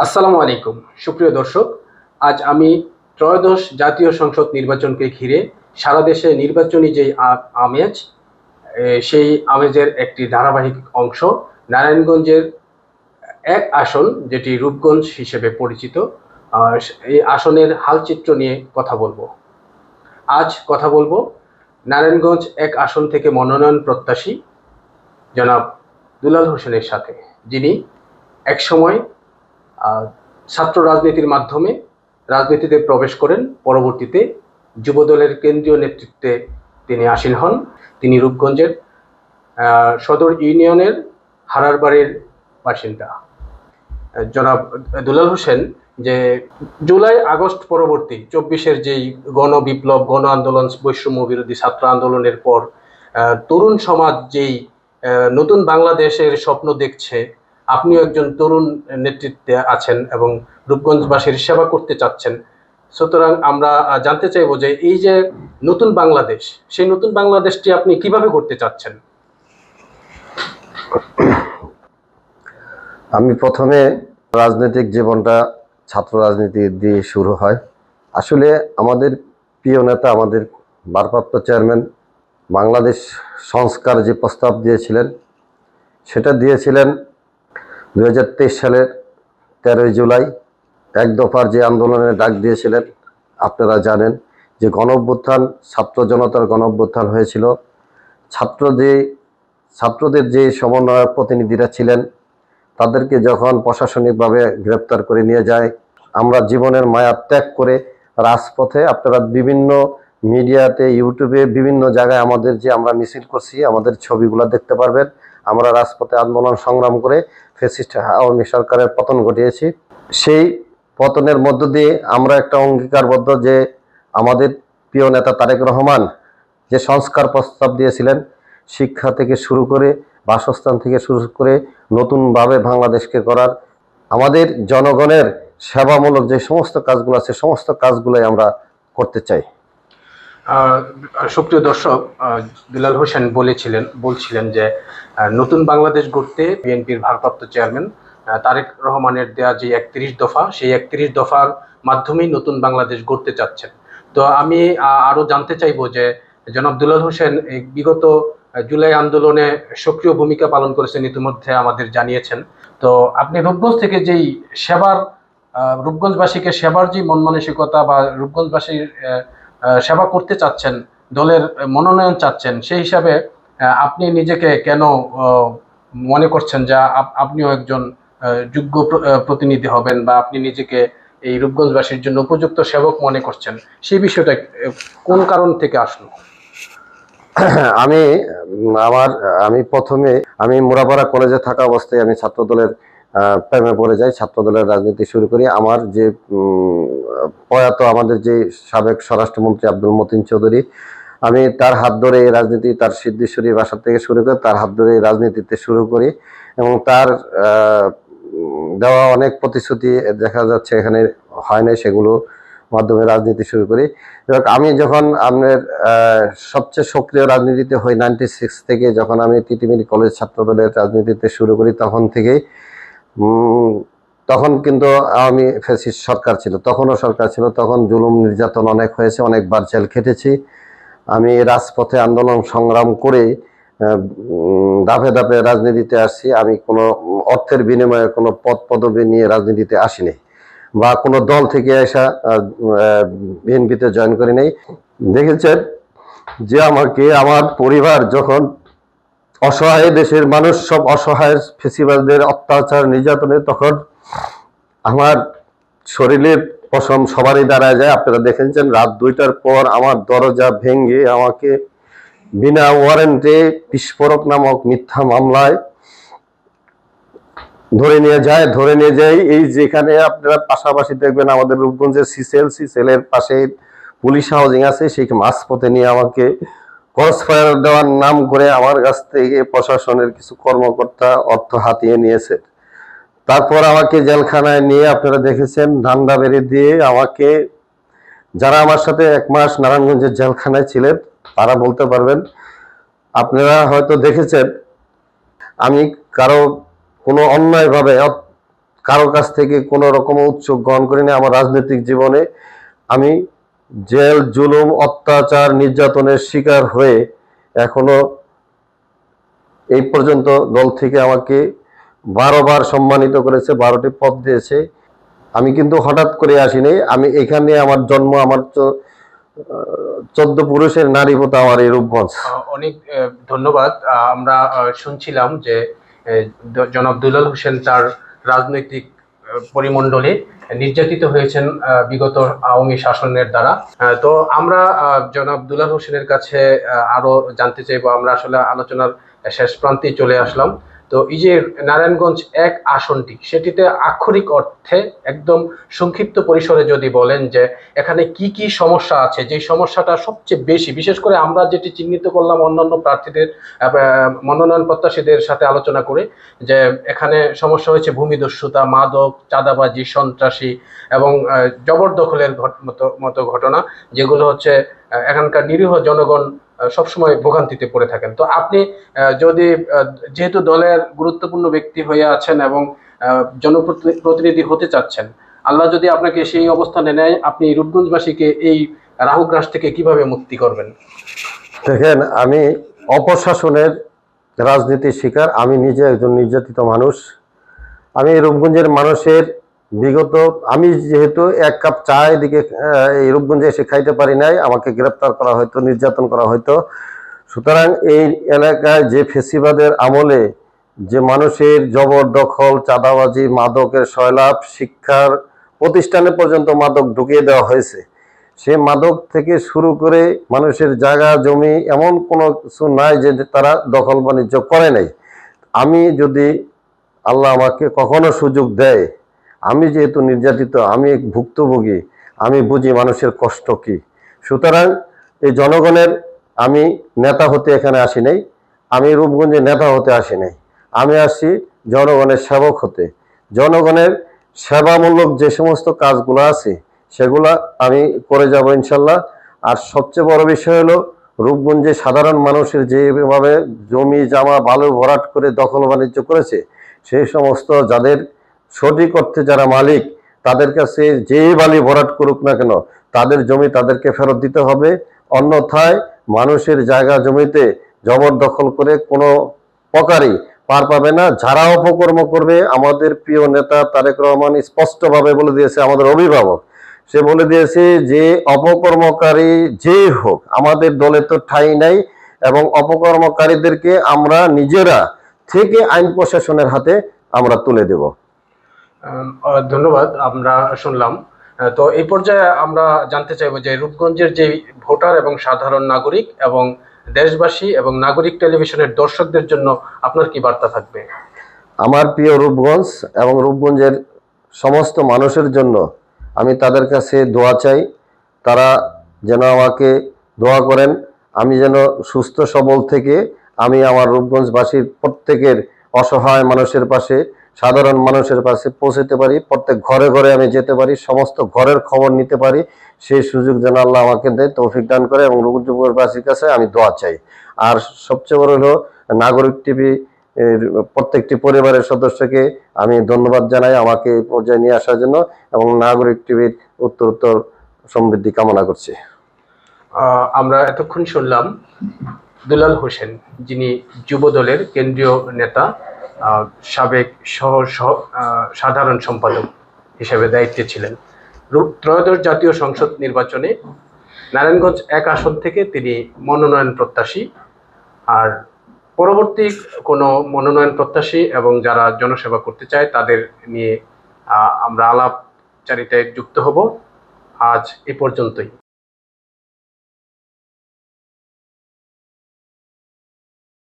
আসসালামু আলাইকুম সুপ্রিয় দর্শক। আজ আমি ত্রয়োদশ জাতীয় সংসদ নির্বাচনকে ঘিরে সারা দেশে নির্বাচনী যে আমেজ, সেই আমেজের একটি ধারাবাহিক অংশ নারায়ণগঞ্জের এক আসন যেটি রূপগঞ্জ হিসেবে পরিচিত। এই আসনের হালচিত্র নিয়ে কথা বলবো। আজ কথা বলবো নারায়ণগঞ্জ এক আসন থেকে মনোনয়ন প্রত্যাশী জনাব দুলাল হোসেনের সাথে, যিনি একসময় ছাত্র রাজনীতির মাধ্যমে রাজনীতিতে প্রবেশ করেন। পরবর্তীতে যুবদলের কেন্দ্রীয় নেতৃত্বে তিনি আসীন হন। তিনি রূপগঞ্জের সদর ইউনিয়নের হারারবাড়ির বাসিন্দা। জনাব দুলাল হোসেন যে জুলাই আগস্ট পরবর্তী ২৪-এর যেই গণবিপ্লব, গণ আন্দোলন, বৈষম্য বিরোধী ছাত্র আন্দোলনের পর তরুণ সমাজ যেই নতুন বাংলাদেশের স্বপ্ন দেখছে, আপনিও একজন তরুণ নেতৃত্বে আছেন এবং রূপগঞ্জবাসীর সেবা করতে চাচ্ছেন। সুতরাং আমরা জানতে চাইব যে এই যে নতুন বাংলাদেশ, সেই নতুন বাংলাদেশটি আপনি কিভাবে করতে চাচ্ছেন? আমি প্রথমে রাজনৈতিক জীবনটা ছাত্র রাজনীতি দিয়ে শুরু হয়। আসলে আমাদের প্রিয় নেতা, আমাদের ভারপ্রাপ্ত চেয়ারম্যান বাংলাদেশ সংস্কার যে প্রস্তাব দিয়েছিলেন, সেটা দিয়েছিলেন 2023 সালের 13 জুলাই। এক দফার যে আন্দোলনের ডাক দিয়েছিলেন, আপনারা জানেন যে গণঅভ্যুত্থান, ছাত্র জনতার গণঅভ্যুত্থান হয়েছিল। ছাত্রদের যে সমন্বয়ক প্রতিনিধিরা ছিলেন, তাদেরকে যখন প্রশাসনিকভাবে গ্রেপ্তার করে নিয়ে যায়, আমরা জীবনের মায়া ত্যাগ করে রাজপথে, আপনারা বিভিন্ন মিডিয়াতে, ইউটিউবে, বিভিন্ন জায়গায় আমাদের যে আমরা মিছিল করছি, আমাদের ছবিগুলো দেখতে পারবেন। আমরা রাজপথে আন্দোলন সংগ্রাম করে ফ্যাসিস্ট আওয়ামী সরকারের পতন ঘটিয়েছি। সেই পতনের মধ্য দিয়ে আমরা একটা অঙ্গীকারবদ্ধ যে আমাদের প্রিয় নেতা তারেক রহমান যে সংস্কার প্রস্তাব দিয়েছিলেন, শিক্ষা থেকে শুরু করে, বাসস্থান থেকে শুরু করে নতুনভাবে বাংলাদেশকে করার, আমাদের জনগণের সেবামূলক যে সমস্ত কাজগুলো আছে, সমস্ত কাজগুলোই আমরা করতে চাই। সুপ্রিয় দর্শক, দুলাল হোসেন বলছিলেন যে নতুন বাংলাদেশ গড়তে বিএনপির ভারপ্রাপ্ত চেয়ারম্যান তারেক রহমানের দেয়া যে 31 দফা, সেই 31 দফার মাধ্যমেই নতুন বাংলাদেশ গড়তে চাচ্ছেন। তো আমি আরো জানতে চাইবো যে জনাব দুলাল হোসেন বিগত জুলাই আন্দোলনে সক্রিয় ভূমিকা পালন করেছেন, ইতিমধ্যে আমাদের জানিয়েছেন। তো আপনি রূপগঞ্জ থেকে যেই রূপগঞ্জবাসীকে সেবার যে মন মানসিকতা বা রূপগঞ্জবাসীর সেবা করতে চাচ্ছেন, দলের মনোনয়ন চাচ্ছেন, সেই হিসাবে আপনি নিজেকে কেন মনে করছেন যে আপনিও একজন যোগ্য প্রতিনিধি হবেন, বা আপনি নিজেকে এই রূপগঞ্জবাসীর জন্য উপযুক্ত সেবক মনে করছেন, সেই বিষয়টা কোন কারণ থেকে আসলো? আমি প্রথমে মুরাপাড়া কলেজে থাকা অবস্থায় আমি ছাত্রদলের প্রেমে পড়ে যাই, ছাত্রদলের রাজনীতি শুরু করি। আমার যে প্রয়াত আমাদের যে সাবেক স্বরাষ্ট্রমন্ত্রী আব্দুল মতিন চৌধুরী, আমি তার হাত ধরে এই রাজনীতি, তার সিদ্ধেশ্বরী বাসা থেকে শুরু করে তার হাত ধরে এই রাজনীতিতে শুরু করি, এবং তার দেওয়া অনেক প্রতিশ্রুতি দেখা যাচ্ছে এখানে হয় নাই, সেগুলো মাধ্যমে রাজনীতি শুরু করি। এবং আমি যখন আপনার সবচেয়ে সক্রিয় রাজনীতিতে হই 96 থেকে, যখন আমি তিতুমির কলেজ ছাত্রদলের রাজনীতিতে শুরু করি, তখন কিন্তু আওয়ামী ফ্যাসিস্ট সরকার ছিল, তখনও সরকার ছিল, তখন জুলুম নির্যাতন অনেক হয়েছে, অনেকবার জেল খেটেছি। আমি রাজপথে আন্দোলন সংগ্রাম করে ধাপে ধাপে রাজনীতিতে আসছি। আমি কোনো অর্থের বিনিময়ে কোনো পদ পদবি নিয়ে রাজনীতিতে আসিনি, বা কোনো দল থেকে আসা বিএনপিতে জয়েন করি নাই। দেখেছেন যে আমাকে আমার পরিবার যখন অসহায়, দেশের মানুষ সব অসহায় ফেসিবাদদের অত্যাচার নির্যাতনে, তখন আমার শরীরের পশম সবারই দাঁড়ায় যায়। আপনারা দেখেছেন রাত 2টার পর আমার দরজা ভেঙে আমাকে বিনা ওয়ারেন্টে বিস্ফোরক নামক মিথ্যা মামলায় ধরে নিয়ে যায়। এই যেখানে আপনারা পাশাপাশি দেখবেন আমাদের রূপগঞ্জের সিসেলের পাশে পুলিশ হাউজিং আছে, সেই মাঝপথে নিয়ে আমাকে ক্রস ফায়ার দেওয়ার নাম করে আমার কাছ থেকে প্রশাসনের কিছু কর্মকর্তা অর্থ হাতিয়ে নিয়েছে। তারপর আমাকে জেলখানায় নিয়ে, আপনারা দেখেছেন, ধান্দা বেড়ে দিয়ে আমাকে, যারা আমার সাথে 1 মাস নারায়ণগঞ্জের জেলখানায় ছিলেন তারা বলতে পারবেন। আপনারা হয়তো দেখেছেন আমি কোনো অন্যায়ভাবে কারো কাছ থেকে কোনো রকম উৎসব গ্রহণ করিনি। আমার রাজনৈতিক জীবনে আমি জেল, জুলুম, অত্যাচার, নির্যাতনের শিকার হয়ে এখনো এই পর্যন্ত দল থেকে আমাকে 12 বার সম্মানিত করেছে, 12টি পদ দিয়েছে। আমি কিন্তু হঠাৎ করে আসিনি। আমি এখানে আমার জন্ম, আমার 14 পুরুষের নারী পথ, আমার এই রূপগঞ্জ। অনেক ধন্যবাদ। আমরা শুনছিলাম যে জনাব দুলাল হোসেন তার রাজনৈতিক পরিমণ্ডলে নির্যাতিত হয়েছেন বিগত আওয়ামী শাসনের দ্বারা। তো আমরা জনাব দুলাল হোসেনের কাছে আরো জানতে চাইবো। আমরা আসলে আলোচনার শেষ প্রান্তে চলে আসলাম। তো এই যে নারায়ণগঞ্জ 1 আসনটি, সেটিতে আক্ষরিক অর্থে একদম সংক্ষিপ্ত পরিসরে যদি বলেন যে এখানে কি কি সমস্যা আছে, যে সমস্যাটা সবচেয়ে বেশি, বিশেষ করে আমরা যেটি চিহ্নিত করলাম অন্যান্য প্রার্থীদের মনোনয়ন প্রত্যাশীদের সাথে আলোচনা করে, যে এখানে সমস্যা হয়েছে ভূমিদস্যুতা, মাদক, চাঁদাবাজি, সন্ত্রাসী এবং জবরদখলের মতো ঘটনা, যেগুলো হচ্ছে এখানকার নিরীহ জনগণ সবসময় ভোগান্তিতে পড়ে থাকেন। তো আপনি যদি যেহেতু দলের গুরুত্বপূর্ণ ব্যক্তি হয়ে আছেন এবং জনপ্রতিনিধি হতে চাচ্ছেন, আল্লাহ যদি আপনাকে সেই অবস্থানে নেয়, আপনি রূপগঞ্জবাসীকে এই রাহুগ্রাস থেকে কিভাবে মুক্তি করবেন? দেখেন, আমি অপশাসনের রাজনীতির শিকার। আমি নিজে একজন নির্যাতিত মানুষ। আমি রূপগঞ্জের মানুষের বিগত, আমি যেহেতু 1 কাপ চা এদিকে এই রূপগঞ্জে এসে খাইতে পারি নাই, আমাকে গ্রেপ্তার করা হয়তো, নির্যাতন করা হয়তো। সুতরাং এই এলাকায় যে ফেসিবাদের আমলে যে মানুষের জবরদখল, চাঁদাবাজি, মাদকের সয়লাভ, শিক্ষার প্রতিষ্ঠানে পর্যন্ত মাদক ঢুকিয়ে দেওয়া হয়েছে, সে মাদক থেকে শুরু করে মানুষের জায়গা জমি এমন কোনো কিছু নাই যে তারা দখল বাণিজ্য করে নাই। আমি যদি আল্লাহ আমাকে কখনো সুযোগ দেয়, আমি যেহেতু নির্যাতিত, আমি ভুক্তভোগী, আমি বুঝি মানুষের কষ্ট কি। সুতরাং এই জনগণের আমি নেতা হতে এখানে আসি নাই, আমি রূপগঞ্জে নেতা হতে আসি নাই, আমি আসছি জনগণের সেবক হতে। জনগণের সেবামূলক যে সমস্ত কাজগুলো আছে সেগুলা আমি করে যাব ইনশাল্লাহ। আর সবচেয়ে বড় বিষয় হলো, রূপগঞ্জে সাধারণ মানুষের যেভাবে জমি জামা বালু ভরাট করে দখল বাণিজ্য করেছে, সেই সমস্ত যাদের সঠিক অর্থে যারা মালিক, তাদের কাছে যেই বালি ভরাট করুক না কেন, তাদের জমি তাদেরকে ফেরত দিতে হবে। অন্যথায় মানুষের জায়গা জমিতে জবরদখল করে কোনো প্রকারই পার পাবে না। যারা অপকর্ম করবে, আমাদের প্রিয় নেতা তারেক রহমান স্পষ্টভাবে বলে দিয়েছে, আমাদের অভিভাবক, সে বলে দিয়েছে যে অপকর্মকারী যেই হোক, আমাদের দলে তো ঠাঁই নাই, এবং অপকর্মকারীদেরকে আমরা নিজেরা থেকে আইন প্রশাসনের হাতে আমরা তুলে দেব। ধন্যবাদ। আমরা শুনলাম। তো এই পর্যায়ে আমরা জানতে চাইবো যে রূপগঞ্জের যে ভোটার এবং সাধারণ নাগরিক এবং দেশবাসী এবং নাগরিক টেলিভিশনের দর্শকদের জন্য আপনার কি বার্তা থাকবে? আমার প্রিয় রূপগঞ্জ এবং রূপগঞ্জের সমস্ত মানুষের জন্য আমি তাদের কাছে দোয়া চাই। তারা যেন আমাকে দোয়া করেন, আমি যেন সুস্থ সবল থেকে আমি আমার রূপগঞ্জবাসীর প্রত্যেকের অসহায় মানুষের পাশে, সাধারণ মানুষের পাশে পৌঁছতে পারি, প্রত্যেক ঘরে ঘরে আমি যেতে পারি, সমস্ত ঘরের খবর নিতে পারি। সেই সুযোগ যেন আল্লাহ আমাকে দেয়, তৌফিক দান করে, এবং রূপগঞ্জবাসীর কাছে আমি দোয়া চাই। আর সবচেয়ে বড় হলো, নাগরিক টিভি প্রত্যেকটি পরিবারের সদস্যকে আমি ধন্যবাদ জানাই আমাকে এই পর্যায়ে নিয়ে আসার জন্য, এবং নাগরিক টিভির উত্তরোত্তর সমৃদ্ধি কামনা করছি। আমরা এতক্ষণ শুনলাম দুলাল হোসেন, যিনি যুব দলের কেন্দ্রীয় নেতা, সাবেক সাধারণ সম্পাদক হিসেবে দায়িত্বে ছিলেন। ত্রয়োদশ জাতীয় সংসদ নির্বাচনে নারায়ণগঞ্জ 1 আসন থেকে তিনি মনোনয়ন প্রত্যাশী। আর পরবর্তী কোনো মনোনয়ন প্রত্যাশী এবং যারা জনসেবা করতে চায় তাদের নিয়ে আমরা আলাপচারিতায় যুক্ত হব। আজ এ পর্যন্তই।